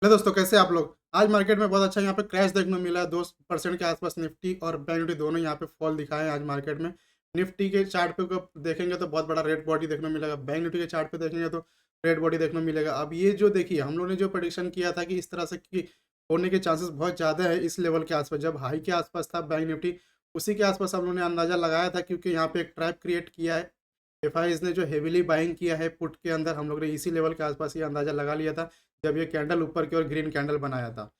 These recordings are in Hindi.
हेलो दोस्तों, कैसे हैं आप लोग? आज मार्केट में बहुत अच्छा यहाँ पे क्रैश देखने को मिला है। 2% के आसपास निफ्टी और बैंक निफ्टी दोनों यहाँ पे फॉल दिखाए हैं आज मार्केट में। निफ्टी के चार्ट पे को देखेंगे तो बहुत बड़ा रेड बॉडी देखने को मिलेगा। बैंक निफ्टी के चार्ट पे देखेंगे तो रेड बॉडी देखने को मिलेगा। अब ये जो देखिए, हम लोगों ने जो प्रेडिक्शन किया था कि इस तरह से कि होने के चांसेस बहुत ज़्यादा है इस लेवल के आसपास, जब हाई के आसपास था बैंक निफ्टी, उसी के आसपास हम लोगों ने अंदाज़ा लगाया था, क्योंकि यहाँ पे एक ट्रैप क्रिएट किया है। एफआईज ने जो हेवीली बाइंग किया है पुट के अंदर, हम लोग ने इसी लेवल के आसपास ये अंदाज़ा लगा लिया था, जब ये कैंडल ऊपर की ओर ग्रीन कैंडल बनाया था।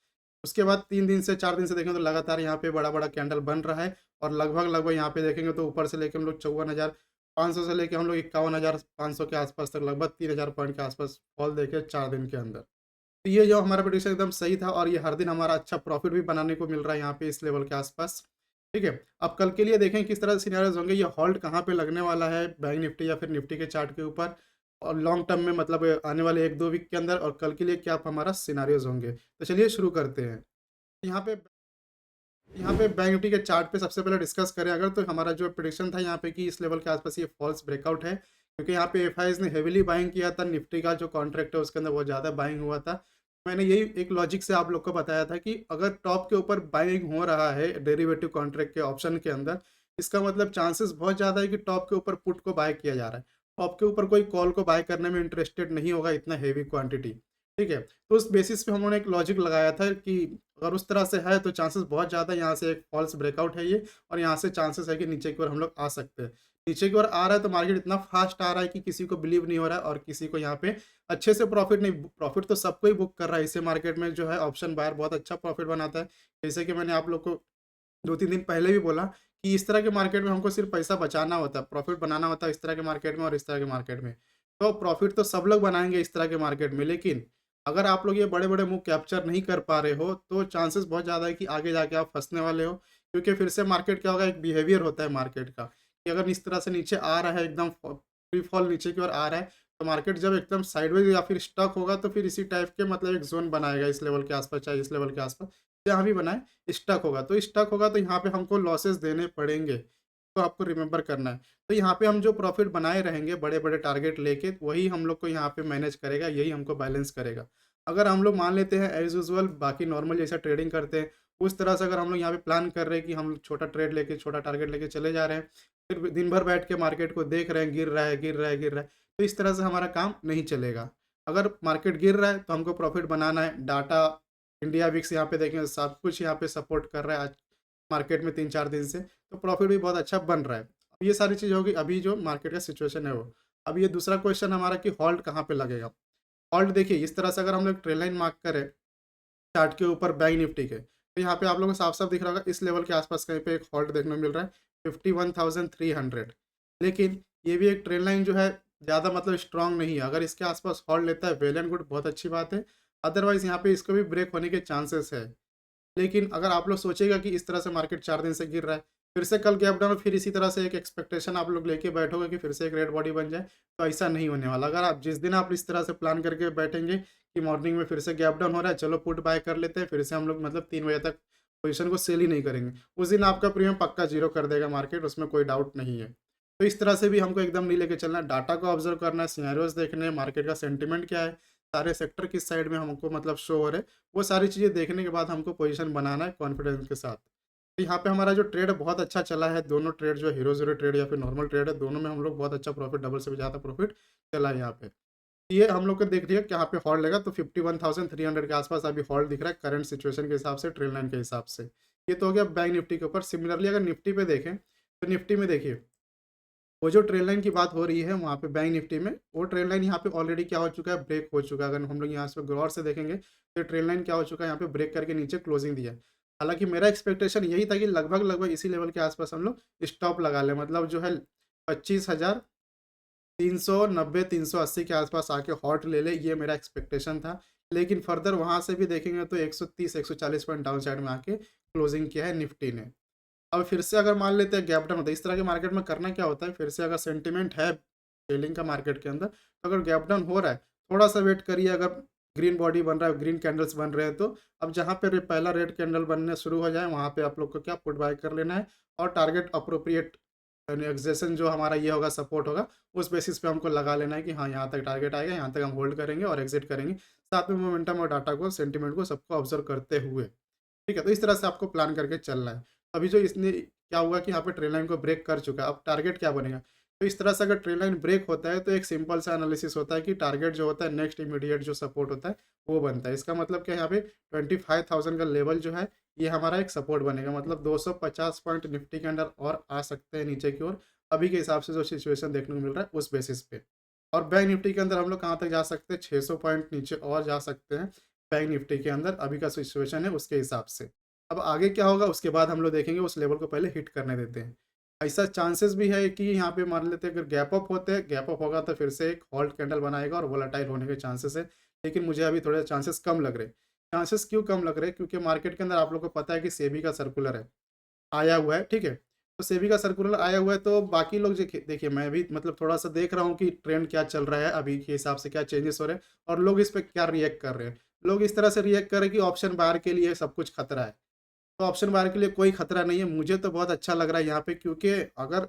उसके बाद 3 दिन से 4 दिन से देखें तो लगातार यहाँ पे बड़ा-बड़ा कैंडल बन रहा है, और लगभग-लगभग यहाँ पे देखेंगे तो ऊपर से लेके हम लोग 54,500 से लेके हम लोग 51,500 के आसपास तक, लगभग 3,000 पॉइंट के आसपास फॉल देखे 4 दिन के अंदर। तो ये जो हमारा प्रेडिक्शन एकदम सही था, और ये हर दिन हमारा अच्छा प्रॉफिट भी बनाने को मिल रहा है यहाँ पे इस लेवल के आसपास। ठीक है? अब कल के लिए देखें किस तरह से सिनेरियोज़ होंगे, ये हॉल्ट कहाँ पे लगने वाला है बैंक निफ्टी या फिर निफ्टी के चार्ट के ऊपर, और लॉन्ग टर्म में मतलब आने वाले 1-2 वीक के अंदर, और कल के लिए क्या हमारा सिनेरियोज़ होंगे। तो चलिए शुरू करते हैं। यहाँ पे बैंक निफ्टी के चार्ट पे सबसे पहले डिस्कस करें अगर, तो हमारा जो प्रेडिक्शन था यहाँ पे कि इस लेवल के आसपास ये फॉल्स ब्रेकआउट है, क्योंकि यहाँ पे एफआईज ने हेवीली बाइंग किया था। निफ्टी का जो कॉन्ट्रैक्ट है उसके अंदर बहुत ज़्यादा बाइंग हुआ था। मैंने यही एक लॉजिक से आप लोग को बताया था कि अगर टॉप के ऊपर बाइंग हो रहा है डेरिवेटिव कॉन्ट्रैक्ट के ऑप्शन के अंदर, इसका मतलब चांसेस बहुत ज़्यादा है कि टॉप के ऊपर पुट को बाय किया जा रहा है। टॉप के ऊपर कोई कॉल को बाय करने में इंटरेस्टेड नहीं होगा इतना हेवी क्वांटिटी। ठीक है? तो उस बेसिस पे हम लोगों ने एक लॉजिक लगाया था कि अगर उस तरह से है तो चांसेस बहुत ज़्यादा, यहाँ से एक फॉल्स ब्रेकआउट है ये, और यहाँ से चांसेस है कि नीचे की ओर हम लोग आ सकते हैं। नीचे की ओर आ रहा है तो मार्केट इतना फास्ट आ रहा है कि किसी को बिलीव नहीं हो रहा है, और किसी को यहाँ पे अच्छे से प्रॉफिट नहीं, प्रॉफिट तो सबको ही बुक कर रहा है। इससे मार्केट में जो है ऑप्शन बायर बहुत अच्छा प्रॉफिट बनाता है। जैसे कि मैंने आप लोग को 2-3 दिन पहले भी बोला कि इस तरह के मार्केट में हमको सिर्फ पैसा बचाना होता है, प्रॉफिट बनाना होता है इस तरह के मार्केट में और इस तरह के मार्केट में। तो प्रॉफिट तो सब लोग बनाएँगे इस तरह के मार्केट में, लेकिन अगर आप लोग ये बड़े-बड़े मूव कैप्चर नहीं कर पा रहे हो, तो चांसेस बहुत ज़्यादा है कि आगे जाके आप फँसने वाले हो। क्योंकि फिर से मार्केट क्या होगा, एक बिहेवियर होता है मार्केट का, कि अगर इस तरह से नीचे आ रहा है, एकदम फ्री फॉल नीचे की ओर आ रहा है, तो मार्केट जब एकदम साइडवेज या फिर स्टक होगा, तो फिर इसी टाइप के मतलब एक ज़ोन बनाएगा इस लेवल के आस-पास, चाहे इस लेवल के आस-पास, जहाँ भी बनाए, स्टक होगा तो यहाँ पे हमको लॉसेस देने पड़ेंगे, तो आपको रिमेंबर करना है। तो यहाँ पे हम जो प्रॉफिट बनाए रहेंगे बड़े-बड़े टारगेट लेके, वही हम लोग को यहाँ पे मैनेज करेगा, यही हमको बैलेंस करेगा। अगर हम लोग मान लेते हैं एज़ यूजुअल बाकी नॉर्मल जैसा ट्रेडिंग करते हैं, उस तरह से अगर हम लोग यहाँ पे प्लान कर रहे हैं कि हम छोटा ट्रेड लेके, छोटा टारगेट लेके चले जा रहे हैं, फिर दिन भर बैठ के मार्केट को देख रहे हैं, गिर रहा है, गिर रहा है, गिर रहा है, तो इस तरह से हमारा काम नहीं चलेगा। अगर मार्केट गिर रहा है तो हमको प्रॉफिट बनाना है। डाटा, इंडिया विक्स यहाँ पे देखें सब कुछ यहाँ पे सपोर्ट कर रहा है आज मार्केट में 3-4 दिन से, तो प्रॉफिट भी बहुत अच्छा बन रहा है। अब ये सारी चीज़ होगी, अभी जो मार्केट का सिचुएशन है वो। अब ये दूसरा क्वेश्चन हमारा कि हॉल्ट कहाँ पे लगेगा? हॉल्ट देखिए, इस तरह से अगर हम लोग ट्रेल लाइन मार्क करें चार्ट के ऊपर बैंक निफ्टी के, तो यहाँ पे आप लोगों को साफ-साफ दिख रहा होगा इस लेवल के आस-पास कहीं पे एक हॉल्ट देखने को मिल रहा है, 51,300। लेकिन ये भी एक ट्रेल लाइन जो है ज़्यादा मतलब स्ट्रॉन्ग नहीं है। अगर इसके आस-पास हॉल्ट लेता है वेल एंड गुड, बहुत अच्छी बात है। अदरवाइज़ यहाँ पे इसको भी ब्रेक होने के चांसेस है। लेकिन अगर आप लोग सोचिएगा कि इस तरह से मार्केट 4 दिन से गिर रहा है, फिर से कल गैप डाउन, फिर इसी तरह से एक एक्सपेक्टेशन आप लोग लेके बैठोगे कि फिर से एक रेड बॉडी बन जाए, तो ऐसा नहीं होने वाला। अगर आप जिस दिन आप इस तरह से प्लान करके बैठेंगे कि मॉर्निंग में फिर से गैप डाउन हो रहा है, चलो पुट बाय कर लेते हैं, फिर से हम लोग मतलब 3 बजे तक पोज़ीशन को सेल ही नहीं करेंगे। उस दिन आपका प्रीमियम पक्का ज़ीरो कर देगा मार्केट, उसमें कोई डाउट नहीं है। तो इस तरह से भी हमको एकदम नहीं लेके चलना है, डाटा को ऑब्ज़र्व करना है, सिनेरियोज़ देखने हैं, मार्केट का सेंटिमेंट क्या है, सारे सेक्टर किस साइड में हमको मतलब शो हो रहे हैं, वो सारी चीज़ें देखने के बाद हमको पोजीशन बनाना है कॉन्फिडेंस के साथ। तो यहाँ पे हमारा जो ट्रेड है बहुत अच्छा चला है, दोनों ट्रेड जो हीरो ज़ीरो ट्रेड या फिर नॉर्मल ट्रेड है, दोनों में हम लोग बहुत अच्छा प्रॉफिट, डबल से भी ज़्यादा प्रॉफिट चला है यहाँ पे। ये हम लोग को देख लिया कि यहाँ पे हॉल्ड लेगा, तो 51,300 के आस-पास अभी हॉल्ड दिख रहा है करंट सिचुएशन के हिसाब से, ट्रेल लाइन के हिसाब से। ये तो हो गया बैंक निफ्टी के ऊपर। सिमिलरली अगर निफ्टी पे देखें, तो निफ्टी में देखिए वो जो ट्रेल लाइन की बात हो रही है वहाँ पे बैंक निफ्टी में, वो ट्रेल लाइन यहाँ पे ऑलरेडी क्या हो चुका है, ब्रेक हो चुका है। अगर हम लोग यहाँ से गौर से देखेंगे तो ट्रेल लाइन क्या हो चुका है, यहाँ पे ब्रेक करके नीचे क्लोजिंग दिया है। हालाँकि मेरा एक्सपेक्टेशन यही था कि लगभग-लगभग इसी लेवल के आस-पास हम लोग स्टॉप लगा लें। मतलब जो है 25,390 380 के आस-पास आके हॉल्ट ले ले, ये मेरा एक्सपेक्टेशन था। लेकिन फर्दर वहाँ से भी देखेंगे तो 130 140 पॉइंट डाउन साइड में आके क्लोजिंग किया है निफ्टी ने। अब फिर से अगर मान लेते हैं गैप डाउन होता है, इस तरह के मार्केट में करना क्या होता है, फिर से अगर सेंटिमेंट है सेलिंग का मार्केट के अंदर, तो अगर गैप डाउन हो रहा है, थोड़ा-सा वेट करिए। अगर ग्रीन बॉडी बन रहा है, ग्रीन कैंडल्स बन रहे हैं, तो अब जहाँ पे पहला रेड कैंडल बनने शुरू हो जाए, वहाँ पे आप लोग को क्या पुट बाय कर लेना है, और टारगेट अप्रोप्रिएट एक्सेशन जो हमारा ये होगा सपोर्ट होगा, उस बेसिस पे हमको लगा लेना है कि हाँ, यहाँ तक टारगेट आएगा, यहाँ तक हम होल्ड करेंगे और एग्ज़िट करेंगे। साथ में मोमेंटम और डाटा को, सेंटिमेंट को सबको ऑब्ज़र्व करते हुए। ठीक है? तो इस तरह से आपको प्लान करके चलना है। अभी जो इसने क्या हुआ कि यहाँ पे ट्रेल लाइन को ब्रेक कर चुका है, अब टारगेट क्या बनेगा? तो इस तरह से अगर ट्रेल लाइन ब्रेक होता है तो एक सिंपल सा एनालिसिस होता है कि टारगेट जो होता है नेक्स्ट इमीडिएट जो सपोर्ट होता है, वो बनता है। इसका मतलब क्या है यहाँ पे 25,000 का लेवल जो है, ये हमारा एक सपोर्ट बनेगा। मतलब 250 पॉइंट निफ्टी के अंदर और आ सकते हैं नीचे की ओर, अभी के हिसाब से जो सिचुएशन देखने को मिल रहा है उस बेसिस पे। और बैंक निफ्टी के अंदर हम लोग कहाँ तक जा सकते हैं? 600 पॉइंट नीचे और जा सकते हैं, बैंक निफ्टी के अंदर अभी का सिचुएशन है उसके हिसाब से। अब आगे क्या होगा उसके बाद हम लोग देखेंगे, उस लेवल को पहले हिट करने देते हैं। ऐसा चांसेस भी है कि यहाँ पे मान लेते हैं अगर गैप अप होते हैं, गैप अप होगा तो फिर से एक हॉल्ट कैंडल बनाएगा और वोलेटाइल होने के चांसेस है। लेकिन मुझे अभी थोड़े चांसेस कम लग रहे हैं। चांसेस क्यों कम लग रहे हैं? क्योंकि मार्केट के अंदर आप लोग को पता है कि सेबी का सर्कुलर है, आया हुआ है, ठीक है? तो सेबी का सर्कुलर आया हुआ है तो बाकी लोग देखिए देखिए मैं भी मतलब थोड़ा-सा देख रहा हूँ कि ट्रेंड क्या चल रहा है, अभी के हिसाब से क्या चेंजेस हो रहे हैं और लोग इस पे क्या रिएक्ट कर रहे हैं। लोग इस तरह से रिएक्ट कर रहे हैं कि ऑप्शन बायर के लिए सब कुछ खतरा है। तो ऑप्शन बायर के लिए कोई खतरा नहीं है। मुझे तो बहुत अच्छा लग रहा है यहाँ पे, क्योंकि अगर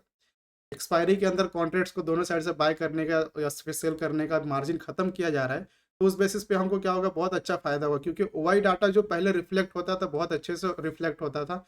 एक्सपायरी के अंदर कॉन्ट्रैक्ट्स को दोनों साइड से बाय करने का या फिर सेल करने का मार्जिन खत्म किया जा रहा है, तो उस बेसिस पे हमको क्या होगा, बहुत अच्छा फ़ायदा होगा, क्योंकि ओआई डाटा जो पहले रिफ्लेक्ट होता था, बहुत अच्छे से रिफ्लेक्ट होता था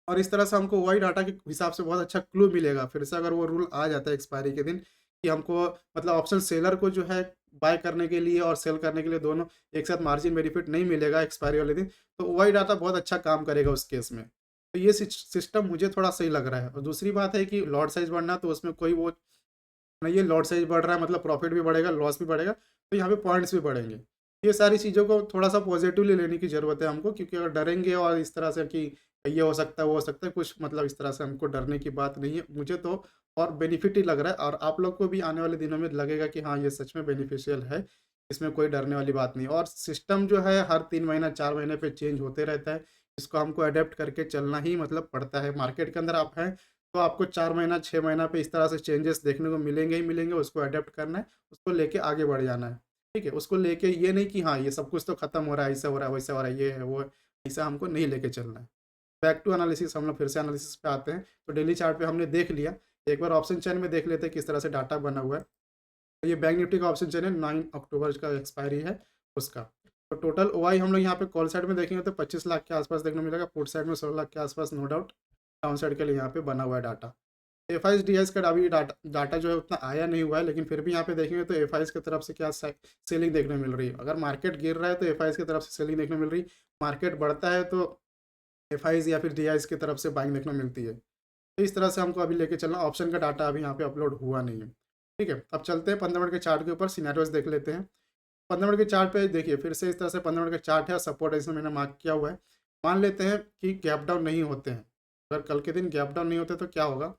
और इस तरह से हमको ओआई डाटा के हिसाब से बहुत अच्छा क्लू मिलेगा। फिर से अगर वो रूल आ जाता है एक्सपायरी के दिन कि हमको मतलब ऑप्शन सेलर को जो है बाय करने के लिए और सेल करने के लिए दोनों एक साथ मार्जिन बेनिफिट नहीं मिलेगा एक्सपायरी वाले दिन, तो ओआई डाटा बहुत अच्छा काम करेगा उस केस में। तो ये सिस्टम मुझे थोड़ा सही लग रहा है और दूसरी बात है कि लॉट साइज़ बढ़ना, तो उसमें कोई वो नहीं है, लॉट साइज़ बढ़ रहा है मतलब प्रॉफ़िट भी बढ़ेगा, लॉस भी बढ़ेगा, तो यहाँ पे पॉइंट्स भी बढ़ेंगे। ये सारी चीज़ों को थोड़ा-सा पॉज़िटिवली लेने की ज़रूरत है हमको, क्योंकि अगर डरेंगे और इस तरह से कि ये हो सकता है, वो हो सकता है, कुछ मतलब इस तरह से हमको डरने की बात नहीं है। मुझे तो और बेनिफिट ही लग रहा है और आप लोग को भी आने वाले दिनों में लगेगा कि हाँ, ये सच में बेनिफिशियल है, इसमें कोई डरने वाली बात नहीं है। और सिस्टम जो है हर 3 महीना, 4 महीने पे चेंज होते रहता है, इसको हमको अडैप्ट करके चलना ही मतलब पड़ता है। मार्केट के अंदर आप हैं तो आपको 4 महीना, 6 महीना पे इस तरह से चेंजेस देखने को मिलेंगे ही मिलेंगे, उसको अडॉप्ट करना है, उसको लेके आगे बढ़ जाना है, ठीक है? उसको लेके ये नहीं कि हाँ, ये सब कुछ तो खत्म हो रहा है, ऐसा हो रहा है, वैसा हो रहा है, ये है, वो है, ऐसा हमको नहीं लेके चलना है। बैक टू एनालिसिस, हम लोग फिर से एनालिसिस पे आते हैं, तो डेली चार्ट पे हमने देख लिया, एक बार ऑप्शन चेन में देख लेते हैं किस तरह से डाटा बना हुआ है। तो ये बैंक निफ्टी का ऑप्शन चेन है, 9 अक्टूबर का एक्सपायरी है उसका। तो टोटल ओआई हम लोग यहाँ पे कॉल साइड में देखेंगे तो 25 लाख के आस-पास देखने को मिलेगा, पुट साइड में 16 लाख के आस-पास नो डाउट, डाउन साइड के लिए यहाँ पे बना हुआ है डाटा। एफआईएस डीआईएस का अभी डाटा डाटा जो है उतना आया नहीं हुआ है, लेकिन फिर भी यहाँ पे देखेंगे तो एफआईएस की तरफ से क्या सेलिंग देखने को मिल रही है। अगर मार्केट गिर रहा है तो एफआईएस की तरफ से सेलिंग देखने को मिल रही है, मार्केट बढ़ता है तो एफआईएस या फिर डीआईएस की तरफ से बाइंग देखने को मिलती है। तो इस तरह से हमको अभी लेके चलना, ऑप्शन का डाटा अभी यहाँ पे अपलोड हुआ नहीं है। ठीक है, अब चलते हैं 15 मिनट के चार्ट के ऊपर, सिनेरियोज देख लेते हैं। 15 मिनट के चार्ट पे देखिए फिर से इस तरह से 15 मिनट का चार्ट है, सपोर्ट है, इसमें मैंने मार्क किया हुआ है। मान लेते हैं कि गैप डाउन नहीं होते हैं, अगर कल के दिन गैप डाउन नहीं होते तो क्या होगा,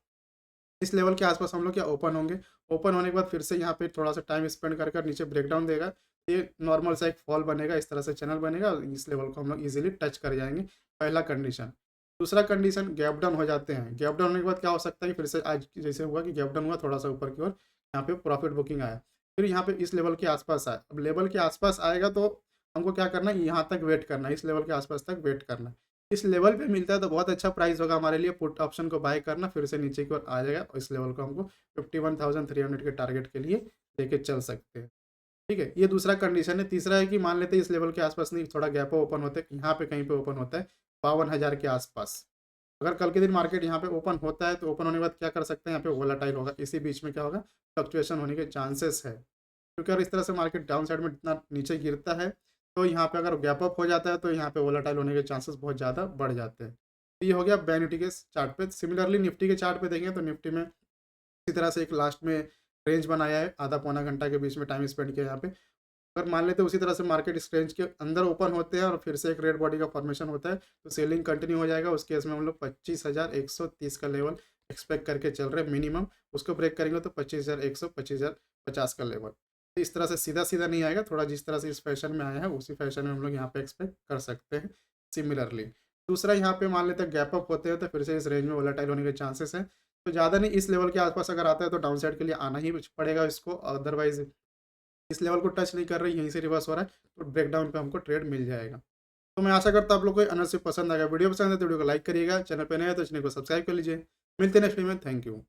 इस लेवल के आसपास हम लोग क्या ओपन होंगे। ओपन होने के बाद फिर से यहाँ पे थोड़ा-सा टाइम स्पेंड कर कर नीचे ब्रेकडाउन देगा। ये नॉर्मल सा एक फॉल बनेगा, इस तरह से चैनल बनेगा और इस लेवल को हम लोग ईज़िली टच कर जाएँगे, पहला कंडीशन। दूसरा कंडीशन, गैप डाउन हो जाते हैं। गैप डाउन होने के बाद क्या हो सकता है कि फिर से आज जैसे हुआ कि गैप डाउन हुआ थोड़ा-सा ऊपर की ओर, यहाँ पे प्रॉफिट बुकिंग आया। फिर यहाँ पे इस लेवल के आसपास आया। अब लेवल के आसपास आएगा तो हमको क्या करना है, यहाँ तक वेट करना है, इस लेवल के आसपास तक वेट करना है। इस लेवल पे मिलता है तो बहुत अच्छा प्राइस होगा हमारे लिए, पुट ऑप्शन को बाय करना, फिर से नीचे की ओर आ जाएगा और इस लेवल को हमको 51,300 के टारगेट के लिए लेके चल सकते हैं। ठीक है, ये दूसरा कंडीशन है। तीसरा है कि मान लेते हैं इस लेवल के आसपास नहीं, थोड़ा गैप ओपन होता है, यहाँ पे कहीं पे ओपन होता है 52,000 के आसपास। अगर कल के दिन मार्केट यहाँ पे ओपन होता है तो ओपन होने के बाद क्या कर सकते हैं, यहाँ पे वोलेटाइल होगा, इसी बीच में क्या होगा, फ्लक्चुएशन होने के चांसेस है। क्योंकि अगर इस तरह से मार्केट डाउन साइड में इतना नीचे गिरता है, तो यहाँ पे अगर गैप अप हो जाता है तो यहाँ पे वोलेटाइल होने के चांसेस बहुत ज़्यादा बढ़ जाते हैं। तो ये हो गया बैंक निफ्टी के चार्ट पे। सिमिलरली निफ्टी के चार्ट पे देखेंगे तो निफ्टी में इसी तरह से एक लास्ट में रेंज बनाया है, आधा पौना घंटा के बीच में टाइम स्पेंड किया यहाँ पे। अगर मान लेते हैं उसी तरह से मार्केट इस रेंज के अंदर ओपन होते हैं और फिर से एक रेड बॉडी का फॉर्मेशन होता है, तो सेलिंग कंटिन्यू हो जाएगा। उस केस में हम लोग 25,130 का लेवल एक्सपेक्ट करके चल रहे हैं मिनिमम। उसको ब्रेक करेंगे तो 25,100, 25,050 का लेवल। तो इस तरह से सीधा-सीधा नहीं आएगा, थोड़ा जिस तरह से इस फैशन में आया है, उसी फैशन में हम लोग यहाँ पे एक्सपेक्ट कर सकते हैं सिमिलरली। दूसरा यहाँ पे मान लेते हैं गैप अप होते हैं तो फिर से इस रेंज में वोलेटाइल होने के चांसेस हैं। तो ज़्यादा नहीं, इस लेवल के आस-पास अगर आता है तो डाउन साइड के लिए आना ही पड़ेगा इसको, अदरवाइज़ इस लेवल को टच नहीं कर रही, यहीं से रिवर्स हो रहा है, तो ब्रेकडाउन पे हमको ट्रेड मिल जाएगा। तो मैं आशा करता हूँ आप लोग को ये एनालिसिस पसंद आएगा। वीडियो पसंद है तो वीडियो को लाइक करिएगा, चैनल पे नए हैं तो चैनल को सब्सक्राइब कर लीजिए। मिलते हैं नेक्स्ट वीडियो में। Thank you.